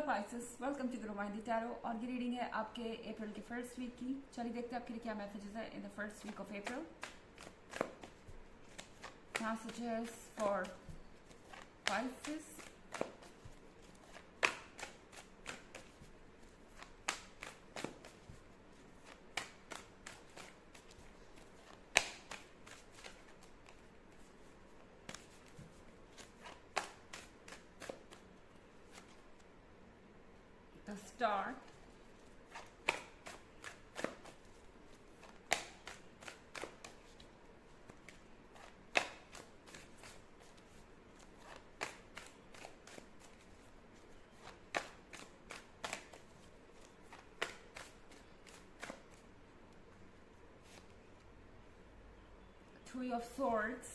Pisces, welcome to the रोमांडी tarot. और ये रीडिंग है आपके अप्रैल के फर्स्ट वीक की। चलिए देखते हैं आपके लिए क्या मैसेजेस है in the first week of April. Messages for Pisces. The Star, Three of Swords,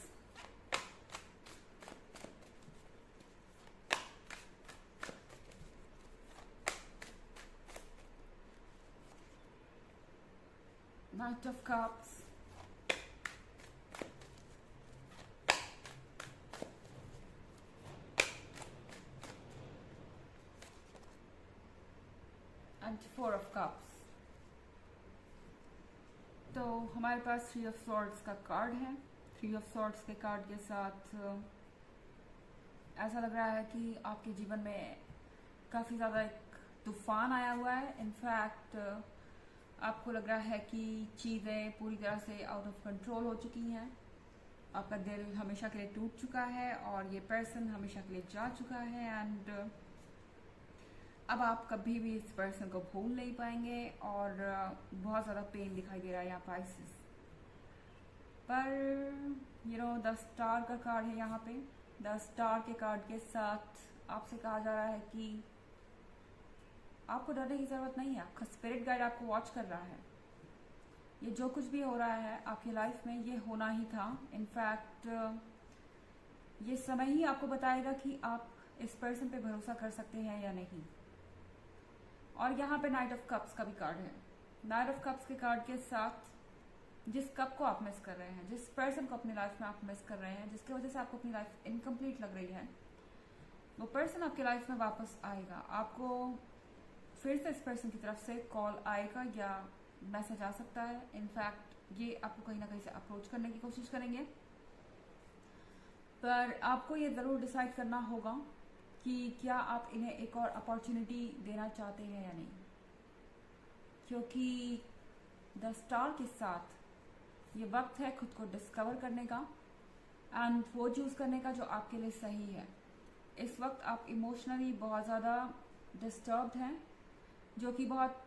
Knight of Cups, and Four of Cups। तो हमारे पास थ्री ऑफ सॉर्ड्स का कार्ड है। थ्री ऑफ सॉर्ड्स के कार्ड के साथ ऐसा लग रहा है कि आपके जीवन में काफ़ी ज़्यादा एक तूफान आया हुआ है। इनफैक्ट आपको लग रहा है कि चीज़ें पूरी तरह से आउट ऑफ कंट्रोल हो चुकी हैं। आपका दिल हमेशा के लिए टूट चुका है और ये पर्सन हमेशा के लिए जा चुका है। एंड अब आप कभी भी इस पर्सन को भूल नहीं पाएंगे और बहुत ज़्यादा पेन दिखाई दे रहा है यहाँ पाइसेस पर। द स्टार का कार्ड है यहाँ पे। द स्टार के कार्ड के साथ आपसे कहा जा रहा है कि आपको डरने की ज़रूरत नहीं है। आपका स्पिरिट गाइड आपको वॉच कर रहा है। ये जो कुछ भी हो रहा है आपकी लाइफ में ये होना ही था। इनफैक्ट ये समय ही आपको बताएगा कि आप इस पर्सन पे भरोसा कर सकते हैं या नहीं। और यहाँ पे नाइट ऑफ कप्स का भी कार्ड है। नाइट ऑफ कप्स के कार्ड के साथ जिस कप को आप मिस कर रहे हैं, जिस पर्सन को अपनी लाइफ में आप मिस कर रहे हैं, जिसकी वजह से आपको अपनी लाइफ इनकम्प्लीट लग रही है, वो पर्सन आपकी लाइफ में वापस आएगा। आपको फिर से इस पर्सन की तरफ से कॉल आएगा या मैसेज आ सकता है। इनफैक्ट ये आपको कहीं ना कहीं से अप्रोच करने की कोशिश करेंगे, पर आपको ये ज़रूर डिसाइड करना होगा कि क्या आप इन्हें एक और अपॉर्चुनिटी देना चाहते हैं या नहीं। क्योंकि द स्टार के साथ ये वक्त है खुद को डिस्कवर करने का एंड वो चूज़ करने का जो आपके लिए सही है। इस वक्त आप इमोशनली बहुत ज़्यादा डिस्टर्ब्ड हैं, जो कि बहुत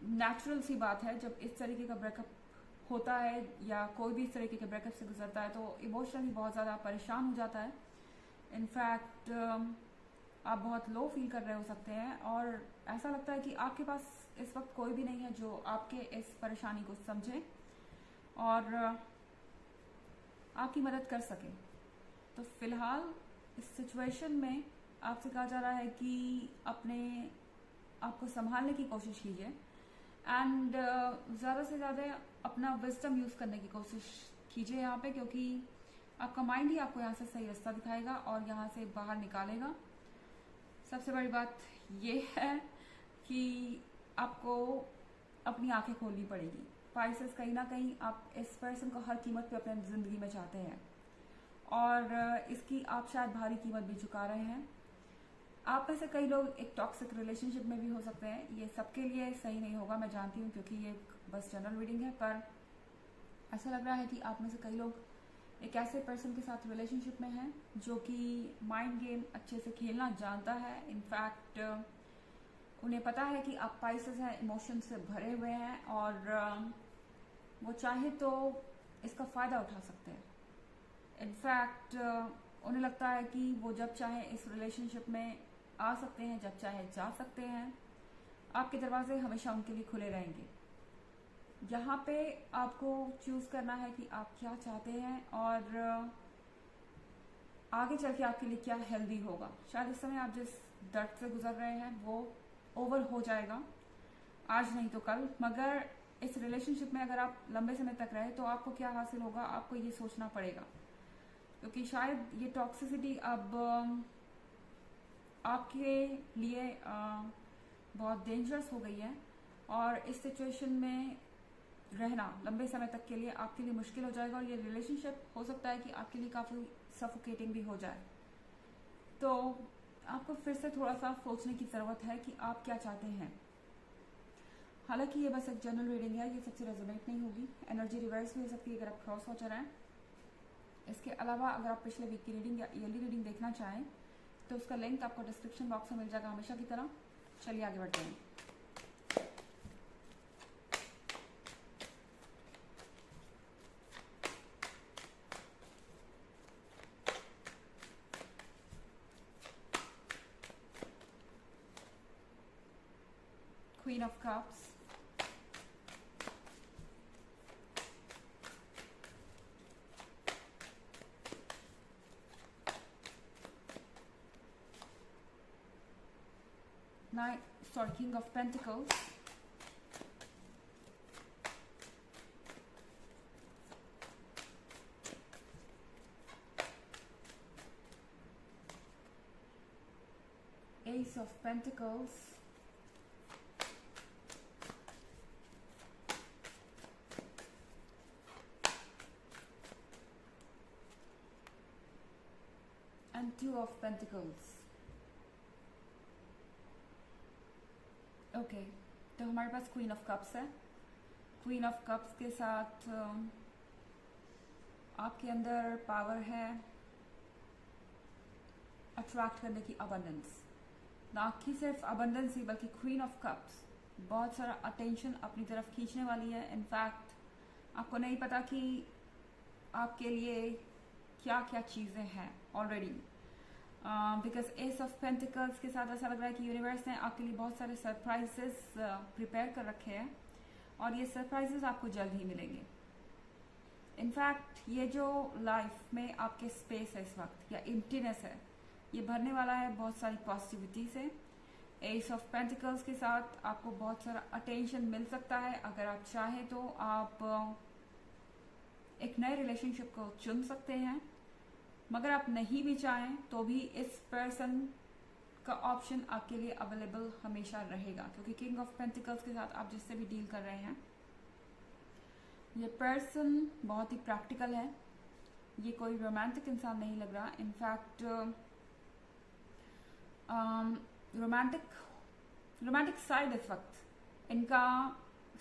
नेचुरल सी बात है। जब इस तरीके का ब्रेकअप होता है या कोई भी इस तरीके के ब्रेकअप से गुजरता है तो इमोशनली बहुत ज़्यादा परेशान हो जाता है। इनफैक्ट आप बहुत लो फील कर रहे हो सकते हैं और ऐसा लगता है कि आपके पास इस वक्त कोई भी नहीं है जो आपके इस परेशानी को समझे और आपकी मदद कर सके। तो फिलहाल इस सिचुएशन में आपसे कहा जा रहा है कि अपने आपको संभालने की कोशिश कीजिए एंड ज़्यादा से ज़्यादा अपना विजडम यूज़ करने की कोशिश कीजिए यहाँ पे, क्योंकि आपका माइंड ही आपको यहाँ से सही रास्ता दिखाएगा और यहाँ से बाहर निकालेगा। सबसे बड़ी बात ये है कि आपको अपनी आंखें खोलनी पड़ेगी। पाइसेस, कहीं ना कहीं आप इस पर्सन को हर कीमत पे अपने ज़िंदगी में चाहते हैं और इसकी आप शायद भारी कीमत भी चुका रहे हैं। आप में से कई लोग एक टॉक्सिक रिलेशनशिप में भी हो सकते हैं। ये सबके लिए सही नहीं होगा, मैं जानती हूँ, क्योंकि ये बस जनरल रीडिंग है। पर ऐसा लग रहा है कि आप में से कई लोग एक ऐसे पर्सन के साथ रिलेशनशिप में हैं जो कि माइंड गेम अच्छे से खेलना जानता है। इनफैक्ट उन्हें पता है कि आप पाइसेस हैं, इमोशन से भरे हुए हैं और वो चाहे तो इसका फ़ायदा उठा सकते हैं। इनफैक्ट उन्हें लगता है कि वो जब चाहे इस रिलेशनशिप में आ सकते हैं, जब चाहे जा सकते हैं। आपके दरवाजे हमेशा उनके लिए खुले रहेंगे। यहाँ पे आपको चूज़ करना है कि आप क्या चाहते हैं और आगे चल के आपके लिए क्या हेल्दी होगा। शायद इस समय आप जिस दर्द से गुजर रहे हैं वो ओवर हो जाएगा, आज नहीं तो कल। मगर इस रिलेशनशिप में अगर आप लंबे समय तक रहे तो आपको क्या हासिल होगा, आपको ये सोचना पड़ेगा। क्योंकि शायद ये टॉक्सिसिटी अब आपके लिए बहुत डेंजरस हो गई है और इस सिचुएशन में रहना लंबे समय तक के लिए आपके लिए मुश्किल हो जाएगा और ये रिलेशनशिप हो सकता है कि आपके लिए काफ़ी सफोकेटिंग भी हो जाए। तो आपको फिर से थोड़ा सा सोचने की ज़रूरत है कि आप क्या चाहते हैं। हालांकि ये बस एक जनरल रीडिंग है, ये सबसे रेजोनेट नहीं होगी। एनर्जी रिवर्स भी हो सकती है अगर आप क्रॉस हो जा रहे हैं। इसके अलावा अगर आप पिछले वीक की रीडिंग या ईयरली रीडिंग देखना चाहें तो उसका लिंक आपको डिस्क्रिप्शन बॉक्स में मिल जाएगा हमेशा की तरह। चलिए आगे बढ़ते हैं। Queen of Cups, King of Pentacles, Ace of Pentacles, and Two of Pentacles। Okay, तो हमारे पास क्वीन ऑफ कप्स है। क्वीन ऑफ कप्स के साथ आपके अंदर पावर है अट्रैक्ट करने की, अबंडेंस। ना कि सिर्फ अबंडेंस ही बल्कि क्वीन ऑफ कप्स बहुत सारा अटेंशन अपनी तरफ खींचने वाली है। इनफैक्ट आपको नहीं पता कि आपके लिए क्या क्या चीज़ें हैं already, because S of pentacles के साथ ऐसा लग रहा है कि यूनिवर्स ने आपके लिए बहुत सारे सरप्राइजेस प्रिपेयर कर रखे हैं और ये सरप्राइजेस आपको जल्द ही मिलेंगे। इनफैक्ट ये जो लाइफ में आपके स्पेस है इस वक्त या एम्प्टीनेस है, ये भरने वाला है बहुत सारी पॉजिटिविटी से। एस ऑफ पेंटिकल्स के साथ आपको बहुत सारा अटेंशन मिल सकता है। अगर आप चाहें तो आप एक नए रिलेशनशिप को चुन सकते हैं, मगर आप नहीं भी चाहें तो भी इस पर्सन का ऑप्शन आपके लिए अवेलेबल हमेशा रहेगा, क्योंकि किंग ऑफ पेंटिकल्स के साथ आप जिससे भी डील कर रहे हैं ये पर्सन बहुत ही प्रैक्टिकल है। ये कोई रोमांटिक इंसान नहीं लग रहा। इनफैक्ट रोमांटिक साइड इस वक्त इनका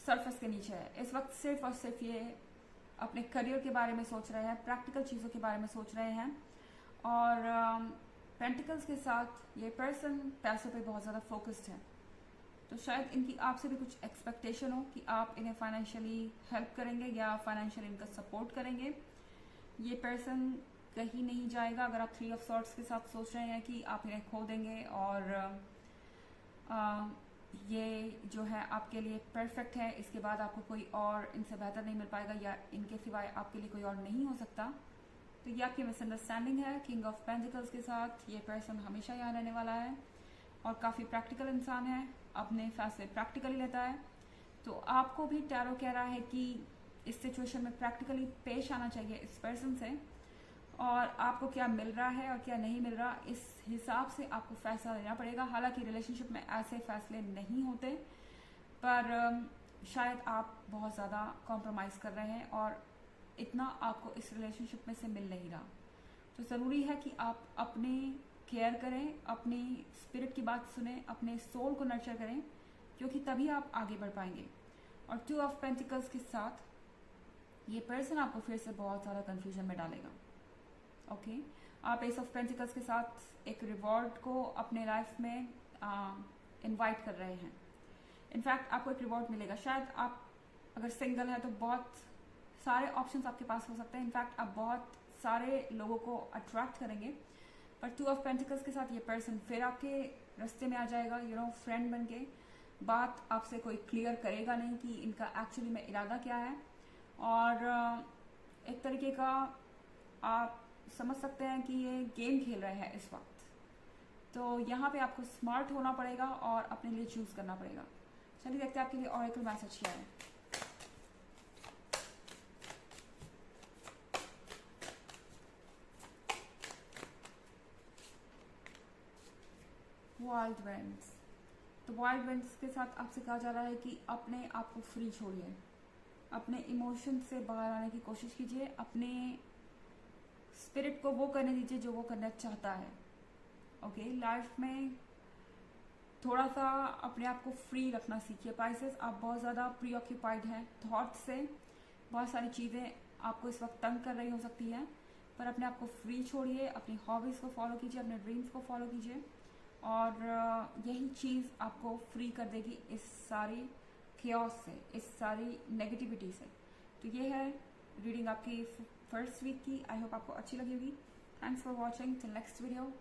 सरफेस के नीचे है। इस वक्त सिर्फ और सिर्फ ये अपने करियर के बारे में सोच रहे हैं, प्रैक्टिकल चीज़ों के बारे में सोच रहे हैं। और पेंटिकल्स के साथ ये पर्सन पैसों पे बहुत ज़्यादा फोकस्ड है, तो शायद इनकी आपसे भी कुछ एक्सपेक्टेशन हो कि आप इन्हें फाइनेंशियली हेल्प करेंगे या फाइनेंशियली इनका सपोर्ट करेंगे। ये पर्सन कहीं नहीं जाएगा। अगर आप थ्री ऑफ सॉर्ट्स के साथ सोच रहे हैं कि आप इन्हें खो देंगे और ये जो है आपके लिए परफेक्ट है, इसके बाद आपको कोई और इनसे बेहतर नहीं मिल पाएगा या इनके सिवाय आपके लिए कोई और नहीं हो सकता, तो ये आपकी मिसअंडरस्टैंडिंग है। किंग ऑफ पेंटिकल्स के साथ ये पर्सन हमेशा यहाँ रहने वाला है और काफ़ी प्रैक्टिकल इंसान है, अपने फैसले प्रैक्टिकली लेता है। तो आपको भी टैरो कह रहा है कि इस सिचुएशन में प्रैक्टिकली पेश आना चाहिए इस पर्सन से, और आपको क्या मिल रहा है और क्या नहीं मिल रहा इस हिसाब से आपको फैसला लेना पड़ेगा। हालांकि रिलेशनशिप में ऐसे फैसले नहीं होते, पर शायद आप बहुत ज़्यादा कॉम्प्रोमाइज़ कर रहे हैं और इतना आपको इस रिलेशनशिप में से मिल नहीं रहा। तो ज़रूरी है कि आप अपने केयर करें, अपनी स्पिरिट की बात सुने, अपने सोल को नर्चर करें, क्योंकि तभी आप आगे बढ़ पाएंगे। और टू ऑफ पेंटिकल्स के साथ ये पर्सन आपको फिर से बहुत ज़्यादा कंफ्यूजन में डालेगा। ओके, आप एस ऑफ पेंटिकल्स के साथ एक रिवॉर्ड को अपने लाइफ में इनवाइट कर रहे हैं। इनफैक्ट आपको एक रिवॉर्ड मिलेगा। शायद आप अगर सिंगल है तो बहुत सारे ऑप्शंस आपके पास हो सकते हैं। इनफैक्ट आप बहुत सारे लोगों को अट्रैक्ट करेंगे, पर टू ऑफ पेंटिकल्स के साथ ये पर्सन फिर आपके रास्ते में आ जाएगा, फ्रेंड बन के। बात आपसे कोई क्लियर करेगा नहीं कि इनका एक्चुअली में इरादा क्या है, और एक तरीके का आप समझ सकते हैं कि ये गेम खेल रहे हैं इस वक्त। तो यहाँ पे आपको स्मार्ट होना पड़ेगा और अपने लिए चूज करना पड़ेगा। चलिए देखते हैं आपके लिए ऑरेकल मैसेज क्या है। Wild winds. तो वाइल्ड विंड्स के साथ आपसे कहा जा रहा है कि अपने आप को फ्री छोड़िए, अपने इमोशन से बाहर आने की कोशिश कीजिए, अपने स्पिरिट को वो करने दीजिए जो वो करना चाहता है। ओके, लाइफ में थोड़ा सा अपने आप को फ्री रखना सीखिए। पाइसेस, आप बहुत ज़्यादा प्री ऑक्यूपाइड हैं थॉट से, बहुत सारी चीज़ें आपको इस वक्त तंग कर रही हो सकती हैं, पर अपने आप को फ्री छोड़िए, अपनी हॉबीज़ को फॉलो कीजिए, अपने ड्रीम्स को फॉलो कीजिए, और यही चीज़ आपको फ्री कर देगी इस सारी chaos से, इस सारी नेगेटिविटी से। तो ये है रीडिंग आपकी फर्स्ट वीक की। आई होप आपको अच्छी लगी होगी। Thanks for watching, till next video.